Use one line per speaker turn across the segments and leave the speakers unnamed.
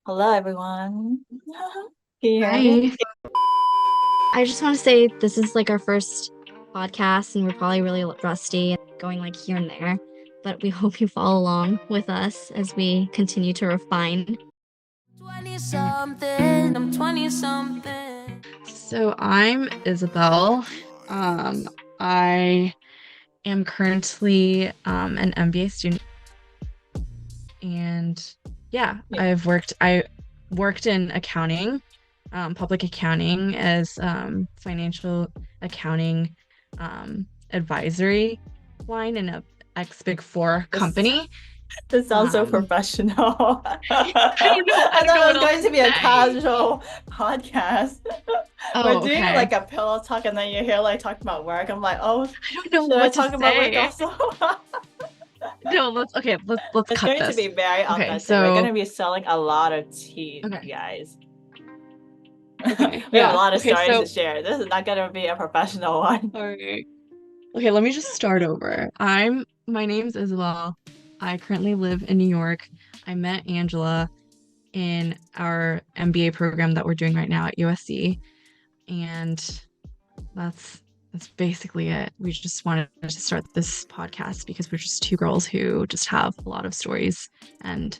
Hello, everyone. Can you hear me?
Hi. I just want to say this is like our first podcast, and we're probably really rusty and going like here and there, but we hope you follow along with us as we continue to refine.
20 something, I'm 20 something.
So I'm Isabel. I am currently an MBA student, and yeah,
Yeah.
I worked in accounting, public accounting as financial accounting advisory line in a ex Big Four
This
company.
this sounds so
Um,
professional.
I
I
don't know
thought it
what
was
else
going to
to
be a
say.
casual podcast. We're
Oh,
doing
okay.
like a pillow talk, and then you hear like talking about work. I'm like, oh,
I don't know
should I
what to
talk about work
say.
also?
No, let's
It's
cut
going to
this.
be very
Okay,
authentic. We're going
so
to be selling a lot of tea,
okay,
you guys.
okay,
We have a
yeah.
lot of
Okay,
stories to
so
share. This is not going to be a professional one.
all right. Okay, let me just start over. My name's Isabel. I currently live in New York. I met Angela in our MBA program that we're doing right now at USC, and that's that's basically it. We just wanted to start this podcast because we're just two girls who just have a lot of stories and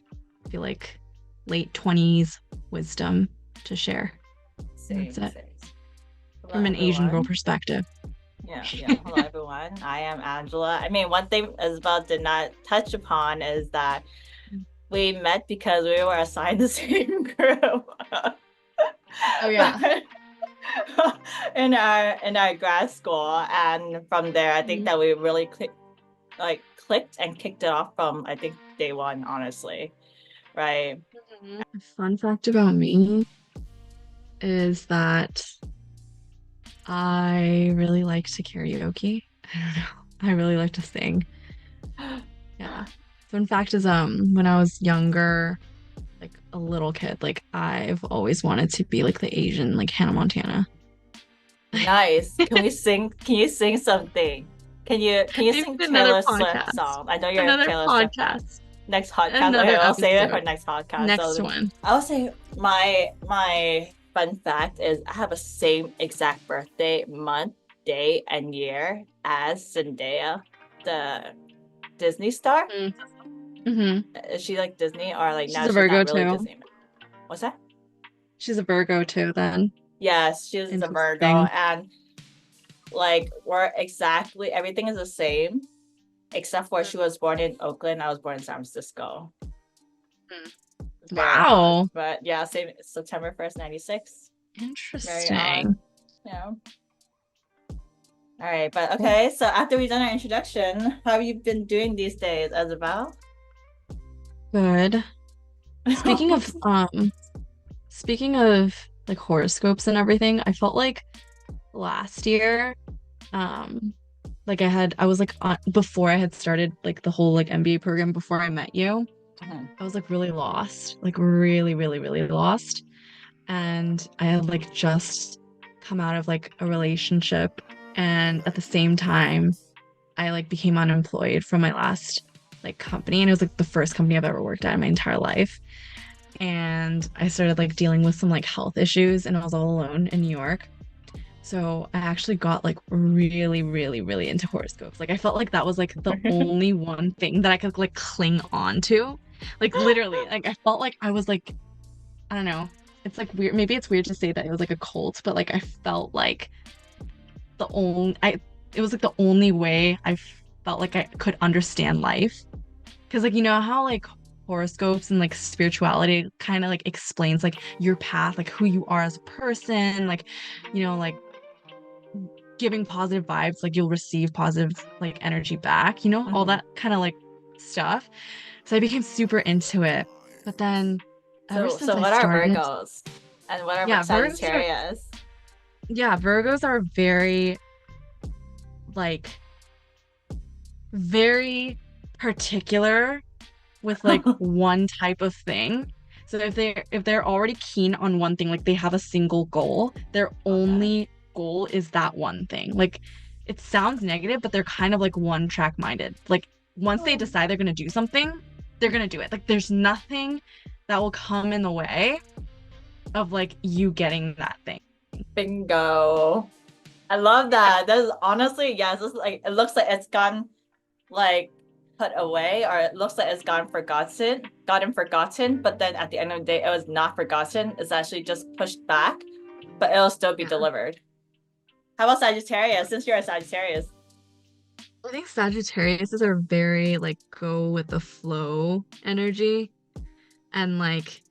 feel like late 20s wisdom to share. And that's
Same,
it
same. Hello,
from an Asian girl
everyone.
perspective.
Yeah. Hello, everyone. I am Angela. I mean, one thing Isabel did not touch upon is that we met because we were assigned the same group.
Oh yeah.
In our grad school, and from there, I think
Mhm.
that we really clicked and kicked it off from I think day one, honestly, right?
A fun fact about me is that I really like to karaoke. I don't know. I really like to sing. Yeah. Fun fact is, when I was younger, like a little kid, like I've always wanted to be like the Asian, like Hannah Montana.
Nice. Can we sing? Can you sing something? Can you
Maybe
sing
another
Taylor Swift
podcast.
song? I know you're a
Another
Taylor Swift fan.
podcast.
Next podcast. Okay,
Another
we'll save it for
episode.
next podcast.
Next
So
one.
I'll say my fun fact is I have a same exact birthday month, day, and year as Zendaya, the Disney star.
Mm-hmm.
Is she like Disney or like
She's
no,
a
she's not
Virgo
really
too.
Disney. What's that?
She's a Virgo too, then.
Yes, she's a Virgo,
Interesting.
and like we're exactly everything is the same except for she was born in Oakland. I was born in San Francisco. Very odd.
Wow.
But yeah, same September 1st, 96. Very odd.
Interesting.
Yeah. All right. But
Cool.
okay. So after we've done our introduction, how have you been doing these days, Isabel?
Good. Speaking of speaking of like horoscopes and everything, I felt like last year, um, like I was like before I had started like the whole like MBA program before I met you,
Mhm.
I was like really lost, like really, really, really lost. And I had like just come out of like a relationship, and at the same time, I like became unemployed from my last like company, and it was like the first company I've ever worked at in my entire life. And I started like dealing with some like health issues, and I was all alone in New York. So I actually got like really, really, really into horoscopes. Like I felt like that was like the only one thing that I could like cling on to. Like literally, like I felt like I was like, I don't know. It's like weird. Maybe it's weird to say that it was like a cult, but like I felt like the only I it was like the only way I felt like I could understand life. Because like you know how like horoscopes and like spirituality kind of like explains like your path, like who you are as a person, like like giving positive vibes, like you'll receive positive like energy back, all
Mhm.
that kind of like stuff. So I became super into it. But then ever since
So
I
what are
started,
Virgos? And what are
yeah,
Sagittarius?
Virgos are very like very particular with like one type of thing. So if they're already keen on one thing, like they have a single goal, their
Okay.
only goal is that one thing. Like it sounds negative, but they're kind of like one track minded. Like once they
Oh.
decide they're gonna do something, they're gonna do it. Like there's nothing that will come in the way of like you getting that thing.
Bingo. I love that. That's honestly, yes, it's like it looks like it's gone like put away, or it looks like it's gotten forgotten, but then at the end of the day it was not forgotten. It's actually just pushed back, but it'll still be delivered. How about Sagittarius? Since you're a Sagittarius.
I think Sagittarius are very like go with the flow energy and like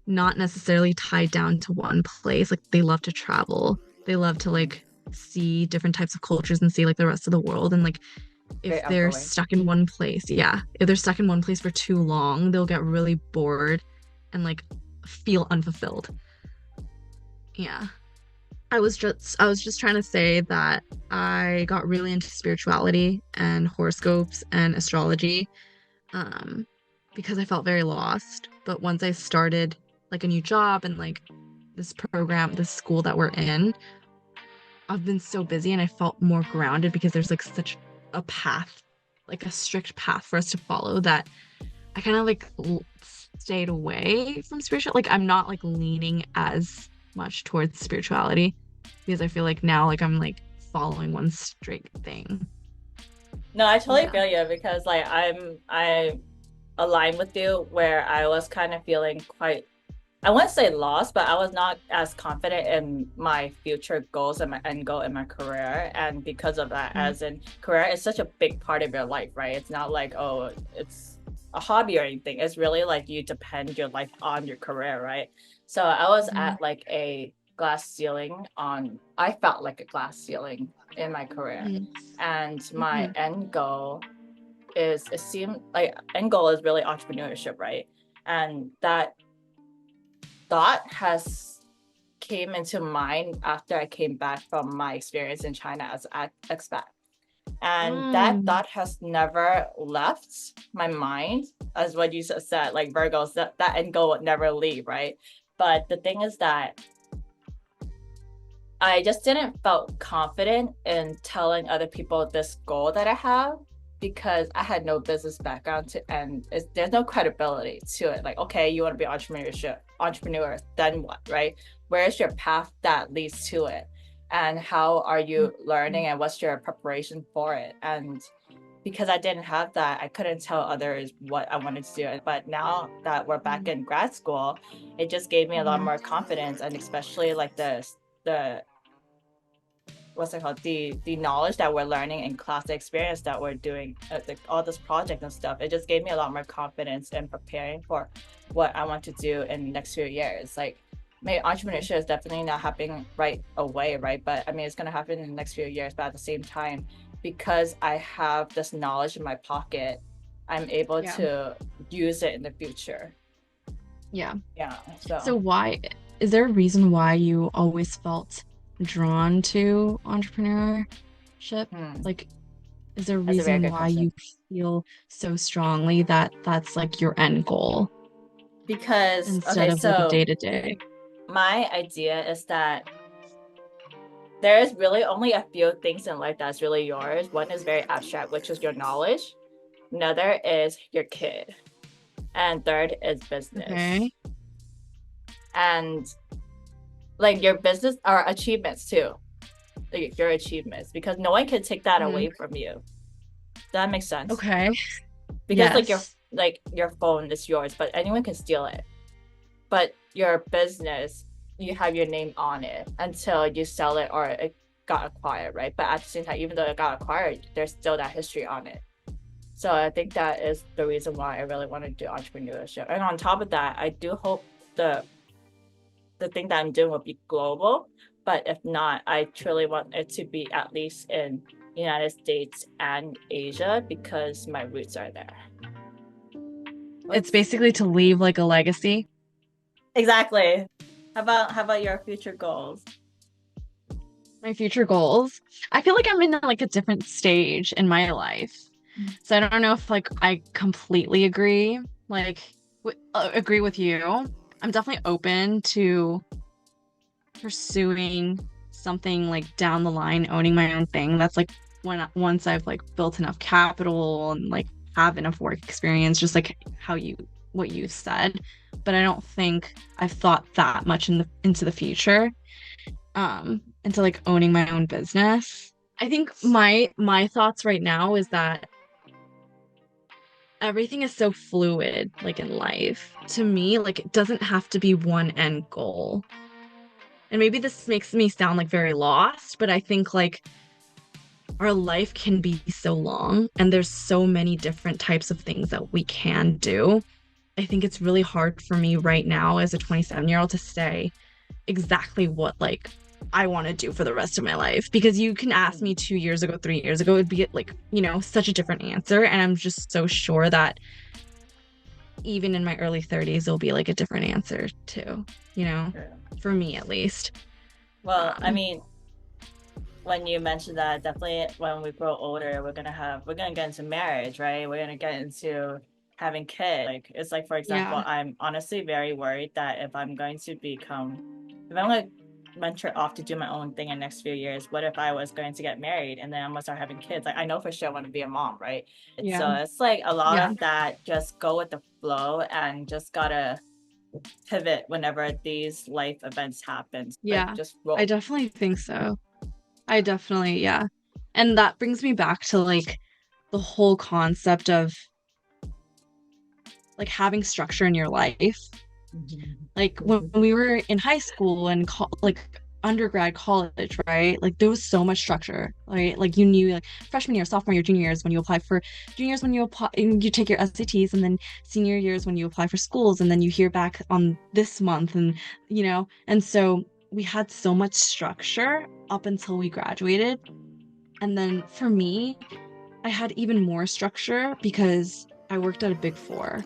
not necessarily tied down to one place. Like they love to travel. They love to like see different types of cultures and see like the rest of the world. And like if they're stuck in one place, if they're stuck in one place for too long, they'll get really bored and like feel unfulfilled. Yeah. I was just trying to say that I got really into spirituality and horoscopes and astrology because I felt very lost. But once I started like a new job and like this program, this school that we're in, I've been so busy and I felt more grounded because there's like such a path, like a strict path for us to follow that I kind of like stayed away from spiritual. Like I'm not like leaning as much towards spirituality because I feel like now like I'm like following one straight thing.
No, I totally feel you because like I align with you where I was kind of feeling quite, I wouldn't say lost, but I was not as confident in my future goals and my end goal in my career. And because of that, as in career is such a big part of your life, right? It's not like, oh, it's a hobby or anything. It's really like you depend your life on your career, right? So I was at like a glass ceiling I felt like a glass ceiling in my career. And my end goal is, it seemed like end goal is really entrepreneurship, right? And that thought has came into mind after I came back from my experience in China as an expat. And that thought has never left my mind, as what you said, like Virgos, that end goal would never leave, right? But the thing is that I just didn't felt confident in telling other people this goal that I have because I had no business background and there's no credibility to it. Like, okay, you want to be entrepreneur, then what, right? Where's your path that leads to it? And how are you learning and what's your preparation for it? And because I didn't have that, I couldn't tell others what I wanted to do. But now that we're back in grad school, it just gave me a lot more confidence, and especially like the what's it called, the knowledge that we're learning in class, the experience that we're doing, like all this project and stuff. It just gave me a lot more confidence in preparing for what I want to do in the next few years. Like, maybe entrepreneurship is definitely not happening right away, right? But I mean, it's going to happen in the next few years. But at the same time, because I have this knowledge in my pocket, I'm able to use it in the future.
Yeah.
So
why is there a reason why you always felt drawn to entrepreneurship? Like, is there a reason why you feel so strongly that that's like your end goal?
Because
instead of like a day-to-day.
My idea is that there's really only a few things in life that's really yours. One is very abstract, which is your knowledge. Another is your kid. And third is business. Okay. And like your business are achievements too. Like your achievements, because no one can take that away from you. Does that make sense?
Okay.
Because like your phone is yours, but anyone can steal it. But your business, you have your name on it until you sell it or it got acquired, right? But at the same time, even though it got acquired, there's still that history on it. So I think that is the reason why I really want to do entrepreneurship. And on top of that, I do hope the thing that I'm doing will be global. But if not, I truly want it to be at least in United States and Asia because my roots are there.
It's basically to leave like a legacy.
Exactly. How about your future goals?
My future goals? I feel like I'm in like a different stage in my life. So I don't know if like I completely agree with you. I'm definitely open to pursuing something like down the line, owning my own thing. That's like once I've like built enough capital and like have enough work experience, just like how you what you said, but I don't think I've thought that much into the future, into like owning my own business. I think my thoughts right now is that everything is so fluid, like in life. To me, like it doesn't have to be one end goal. And maybe this makes me sound like very lost, but I think like our life can be so long and there's so many different types of things that we can do. I think it's really hard for me right now as a 27-year-old to say exactly what like I want to do for the rest of my life because you can ask me 2 years ago, 3 years ago, it'd be like, such a different answer. And I'm just so sure that even in my early 30s, it'll be like a different answer too,
Yeah.
for me at least.
Well, I
Um,
mean, when you mentioned that, definitely when we grow older, we're gonna get into marriage, right? We're gonna get into having kids. Like it's like, for example,
yeah,
I'm honestly very worried that if I'm gonna venture off to do my own thing in the next few years, what if I was going to get married and then I'm gonna start having kids? Like I know for sure I want to be a mom, right?
yeah,
So it's like a lot
yeah,
of that just go with the flow and just gotta pivot whenever these life events happen. Like
yeah.
just
I
roll.
definitely think so. I definitely, yeah. And that brings me back to like the whole concept of like having structure in your life. Like when we were in high school and like undergrad college, right? Like there was so much structure, right? Like you knew like freshman year, sophomore year, junior years when you apply for juniors when you apply and you take your SATs and then senior years when you apply for schools and then you hear back on this month and and so we had so much structure up until we graduated. And then for me, I had even more structure because I worked at a big four.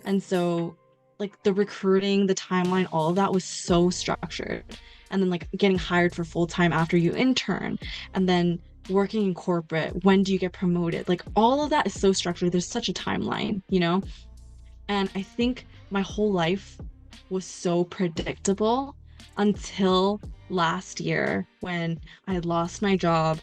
And so, like, the recruiting, the timeline, all of that was so structured. And then, like, getting hired for full time after you intern, and then working in corporate, when do you get promoted? Like, all of that is so structured. There's such a timeline. And I think my whole life was so predictable until last year when I had lost my job.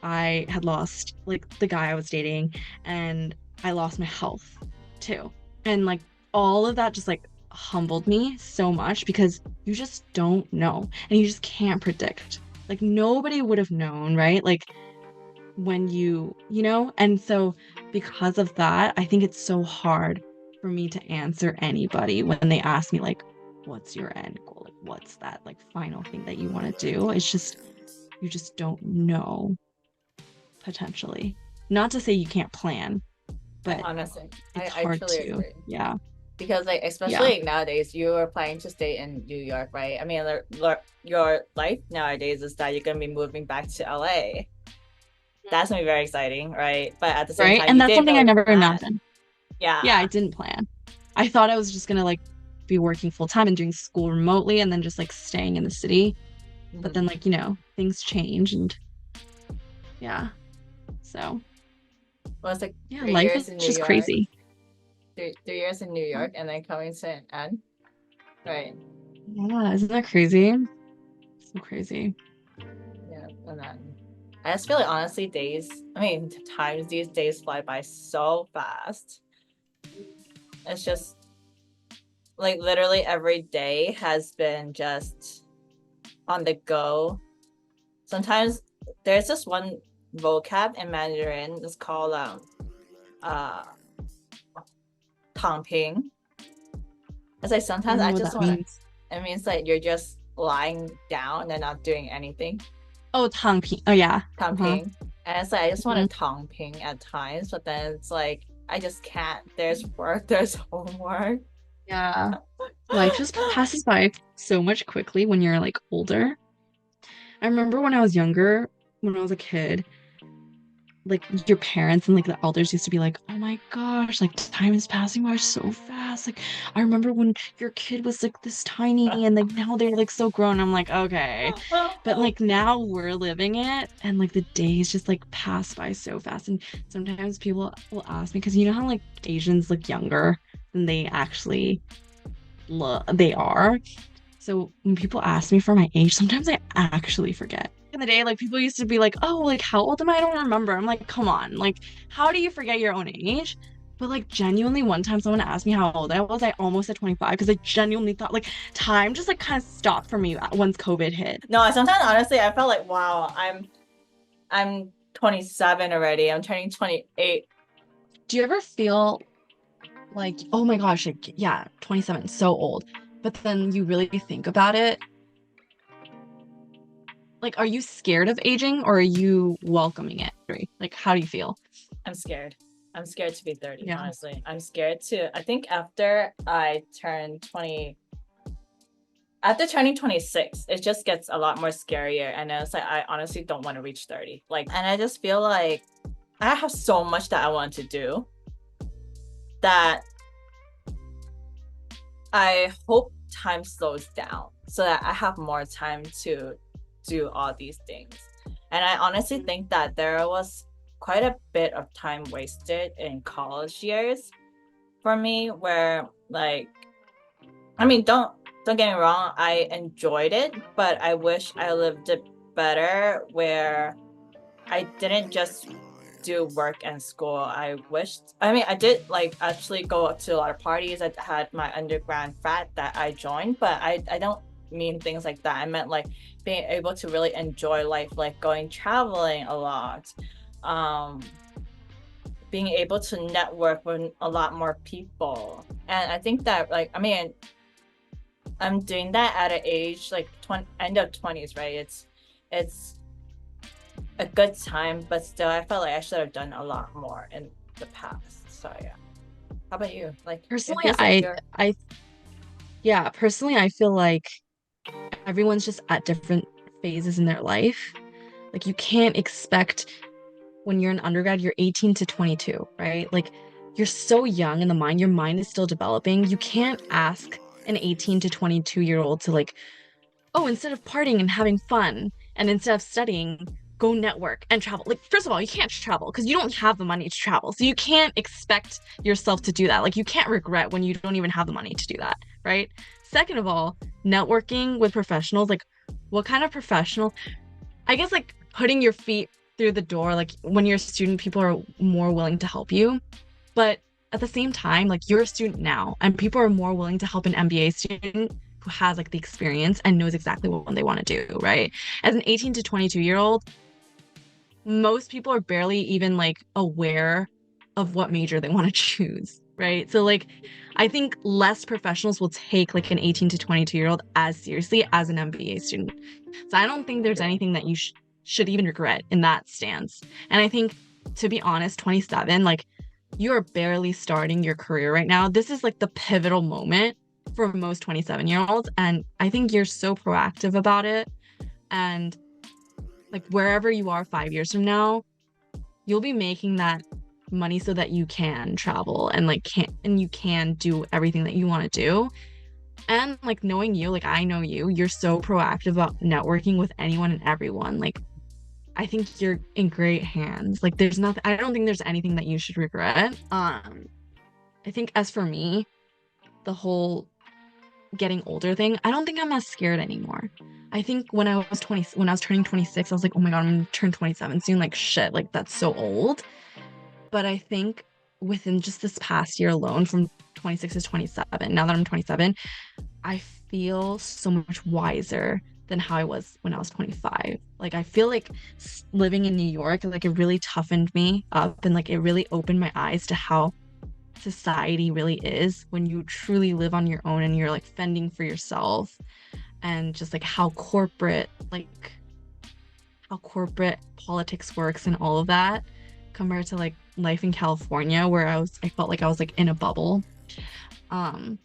I had lost like the guy I was dating, and I lost my health too. And like all of that just like humbled me so much because you just don't know and you just can't predict. Like nobody would have known, right? Like when and so because of that, I think it's so hard for me to answer anybody when they ask me like, what's your end goal? Like what's that like final thing that you want to do? It's just you just don't know potentially. Not to say you can't plan,
I
but
honestly,
it's
I
hard
truly
to.
agree.
Yeah.
Because like
Yeah.
especially like, nowadays, you are planning to stay in New York, right? I mean, your life nowadays is that you're gonna be moving back to LA. That's gonna be very exciting, right? But at the same
Right.
time,
And
you
that's
didn't
something I
really
never
plan.
imagined. Yeah, I
Yeah.
didn't plan. I thought I was just gonna like be working full time and doing school remotely and then just like staying in the city. But then
Mhm.
like, things change and yeah. So
Well, it's like
yeah,
three
life is
years in New
just
York,
crazy.
3 years in New York, and then coming to an end, right?
Yeah, isn't that crazy? So crazy.
Yeah, and then I just feel like honestly, times these days fly by so fast. It's just like literally every day has been just on the go. Sometimes there's this one vocab in Mandarin. It's called uh 躺平. It's like
I
sometimes
don't
I
know what
just
that
want to.
means.
It means like you're just lying down and not doing anything.
Oh, Tangpi. Oh yeah. Uh-huh.
躺平. And it's like I just want
Mhm.
to 躺平 at times, but then it's like I just can't. There's work, there's homework.
Yeah. Life just passes by so much quickly when you're like older. I remember when I was younger, when I was a kid, like your parents and like the elders used to be like, "Oh my gosh, like time is passing by so fast." Like I remember when your kid was like this tiny and like now they're like so grown. I'm like, "Okay." But like now we're living it and like the days just like pass by so fast. And sometimes people will ask me because you know how like Asians look younger than they actually look they are. So when people ask me for my age, sometimes I actually forget. In the day, like people used to be like, "Oh, like how old am I? I don't remember." I'm like, "Come on, like how do you forget your own age?" But like genuinely one time someone asked me how old I was, I almost said 25 because I genuinely thought like time just like kind of stopped for me once COVID hit.
No, sometimes honestly I felt like, wow, I'm 27 already. I'm turning 28.
Do you ever feel like, oh my gosh, like, yeah, 27, so old. But then you really think about it. Like, are you scared of aging or are you welcoming it? Like, how do you feel?
I'm scared. I'm scared to be 30,
Yeah.
honestly. I'm scared to, I think after I turn 20, after turning 26, it just gets a lot more scarier. And it's like, I honestly don't want to reach 30. Like, and I just feel like I have so much that I want to do that I hope time slows down so that I have more time to do all these things. And I honestly think that there was quite a bit of time wasted in college years for me where like, I mean, don't get me wrong, I enjoyed it, but I wish I lived it better where I didn't just do work and school. I mean, I did like actually go to a lot of parties. I had my undergrad frat that I joined, but I don't mean things like that. I meant like being able to really enjoy life, like going traveling a lot, um, being able to network with a lot more people. And I think that like, I mean, I'm doing that at an age like end of 20s, right? It's a good time, but still I felt like I should have done a lot more in the past. So yeah. How about you? Like
Personally,
like
personally, I feel like everyone's just at different phases in their life. Like, you can't expect when you're an undergrad, you're 18 to 22, right? Like, you're so young in the mind, your mind is still developing. You can't ask an 18 to 22-year-old to like, oh, instead of partying and having fun and instead of studying, go network and travel. Like, first of all, you can't travel because you don't have the money to travel. So you can't expect yourself to do that. Like, you can't regret when you don't even have the money to do that, right? Second of all, networking with professionals, like, what kind of professional? I guess like putting your feet through the door, like when you're a student, people are more willing to help you. But at the same time, like, you're a student now, and people are more willing to help an MBA student who has like the experience and knows exactly what they want to do, right? As an 18 to 22-year-old, most people are barely even like aware of what major they want to choose, right? So like, I think less professionals will take like an 18 to 22-year-old as seriously as an MBA student. So I don't think there's anything that you should even regret in that stance. And I think, to be honest, 27, like, you are barely starting your career right now. This is like the pivotal moment for most 27-year-olds. And I think you're so proactive about it. And like, wherever you are 5 years from now, you'll be making that money so that you can travel and like you can do everything that you want to do. And like, knowing you, like, I know you're so proactive about networking with anyone and everyone. Like, I think you're in great hands. Like, I don't think there's anything that you should regret. I think as for me, the whole getting older thing, I don't think I'm as scared anymore. I think when I was turning 26, I was like, oh my God, I'm gonna turn 27 soon. Like, shit, like, that's so old. But I think within just this past year alone, from 26 to 27, now that I'm 27, I feel so much wiser than how I was when I was 25. Like, I feel like living in New York, like, it really toughened me up and like it really opened my eyes to how society really is when you truly live on your own and you're like fending for yourself, and just like how corporate politics works and all of that, compared to like life in California where I felt like I was like in a bubble. I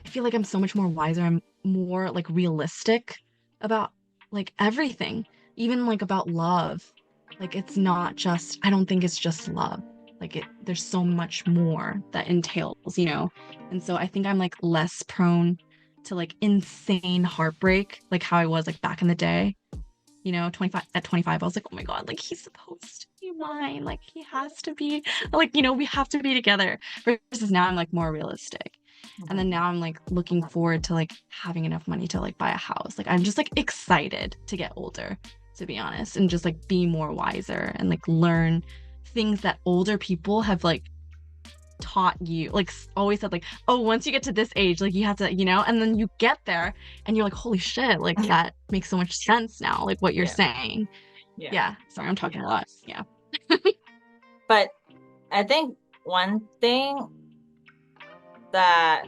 feel like I'm so much more wiser. I'm more like realistic about like everything, even like about love. Like, it's not just, I don't think it's just love. Like, there's so much more that entails, you know? And so I think I'm like less prone to like insane heartbreak, like how I was like back in the day. You know, 25, I was like, oh my God, like, he's supposed to be mine. Like, he has to be, like, you know, we have to be together. Versus now I'm like more realistic. And then now I'm like looking forward to like having enough money to like buy a house. Like, I'm just like excited to get older, to be honest, and just like be more wiser and like learn things that older people have like taught you, like always said like, oh, once you get to this age, like you have to, and then you get there and you're like, holy shit, like that makes so much sense now, like what you're saying. Yeah. Sorry, I'm talking a lot. Yeah.
But I think one thing that,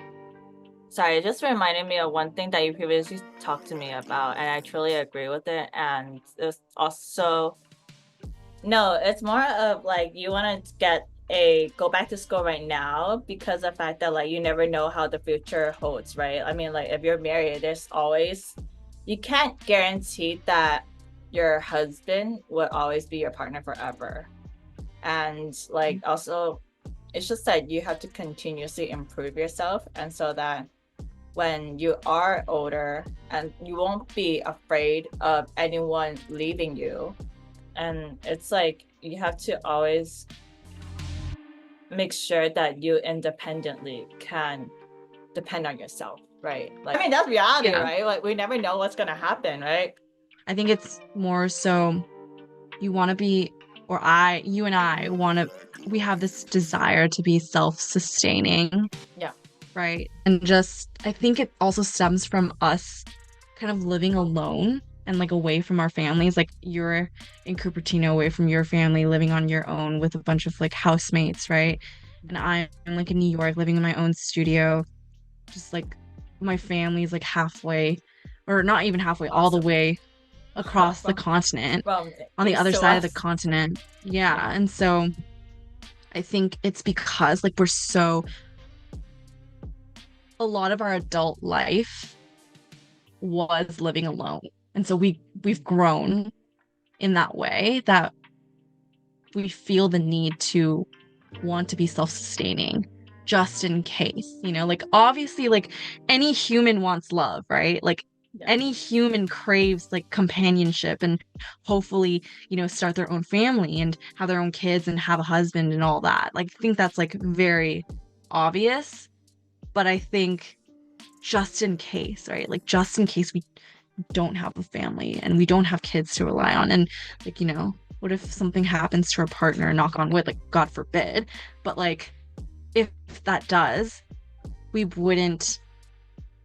sorry, it just reminded me of one thing that you previously talked to me about, and I truly agree with it. And it's also, no, it's more of like you want to go back to school right now because of the fact that like you never know how the future holds, right? I mean, like if you're married, you can't guarantee that your husband will always be your partner forever. And like also, it's just that you have to continuously improve yourself, and so that when you are older and you won't be afraid of anyone leaving you. And it's like you have to always make sure that you independently can depend on yourself, right? Like, I mean, that's reality, right? Like we never know what's gonna happen, right?
I think it's more so you want to be, you and I we have this desire to be self-sustaining.
Yeah.
Right. And just, I think it also stems from us kind of living alone and like away from our families. Like you're in Cupertino, away from your family, living on your own with a bunch of like housemates, right? And I'm like in New York, living in my own studio, just like my family's like halfway, or not even halfway, all the way across the continent, on the other side of the continent. Yeah. And so I think it's because like a lot of our adult life was living alone. And so we've grown in that way that we feel the need to want to be self-sustaining just in case, like obviously like any human wants love, right? Like any human craves like companionship and hopefully, start their own family and have their own kids and have a husband and all that. Like I think that's like very obvious, but I think just in case, right? Like just in case we don't have a family and we don't have kids to rely on, and like, what if something happens to our partner, knock on wood, like God forbid, but like if that does, we wouldn't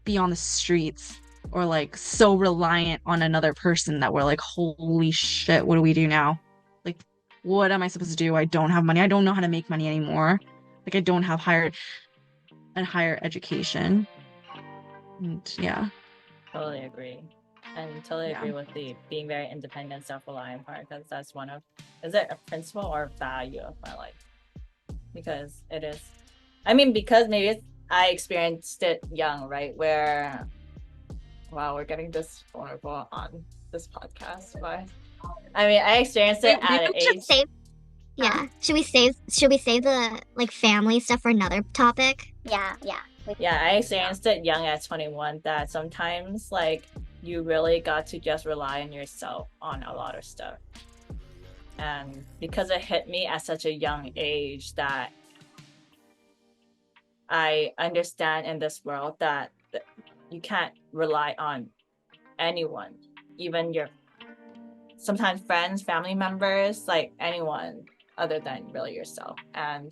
be on the streets or like so reliant on another person that we're like, holy shit, what do we do now? Like, what am I supposed to do? I don't have money. I don't know how to make money anymore. Like I don't have higher education. And yeah.
Totally agree. And totally agree with the being very independent, self-reliant part, because that's is it a principle or value of my life? Because it is, I mean, because maybe I experienced it young, right? Where, wow, we're getting this vulnerable on this podcast, but I mean, I experienced it at an age.
Should we save the like family stuff for another topic?
Yeah, I experienced it young at 21 that sometimes like you really got to just rely on yourself on a lot of stuff. And because it hit me at such a young age that I understand in this world that you can't rely on anyone, even your sometimes friends, family members, like anyone other than really yourself. And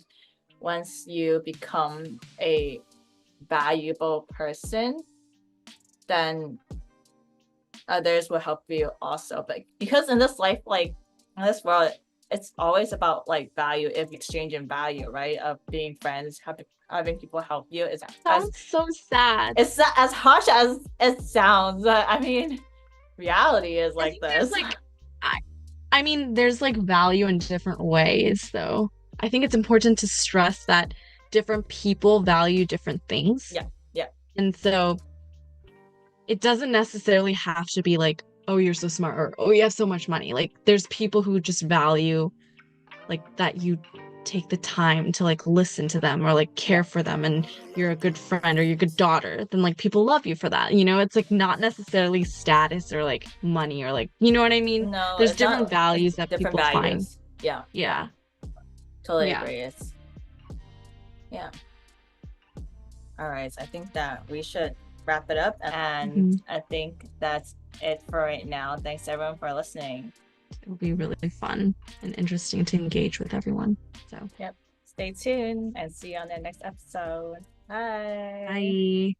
once you become a valuable person, then others will help you also. But because in this life, like in this world, it's always about like value, if exchanging value, right? Of being friends, having people help you. It
sounds so sad.
It's as harsh as it sounds. I mean, reality is like this.
Like, I mean, there's like value in different ways, though. I think it's important to stress that different people value different things.
Yeah.
And so it doesn't necessarily have to be like, oh, you're so smart, or oh, you have so much money. Like there's people who just value like that you take the time to like listen to them or like care for them, and you're a good friend or you're a good daughter, then like people love you for that. It's like not necessarily status or like money or like, you know what I mean?
No,
there's different values that people find.
Yeah. Totally agree. All right, so I think that we should wrap it up, and I think that's it for right now. Thanks everyone for listening.
It'll be really fun and interesting to engage with everyone. So
stay tuned and see you on the next episode. Bye.
Bye.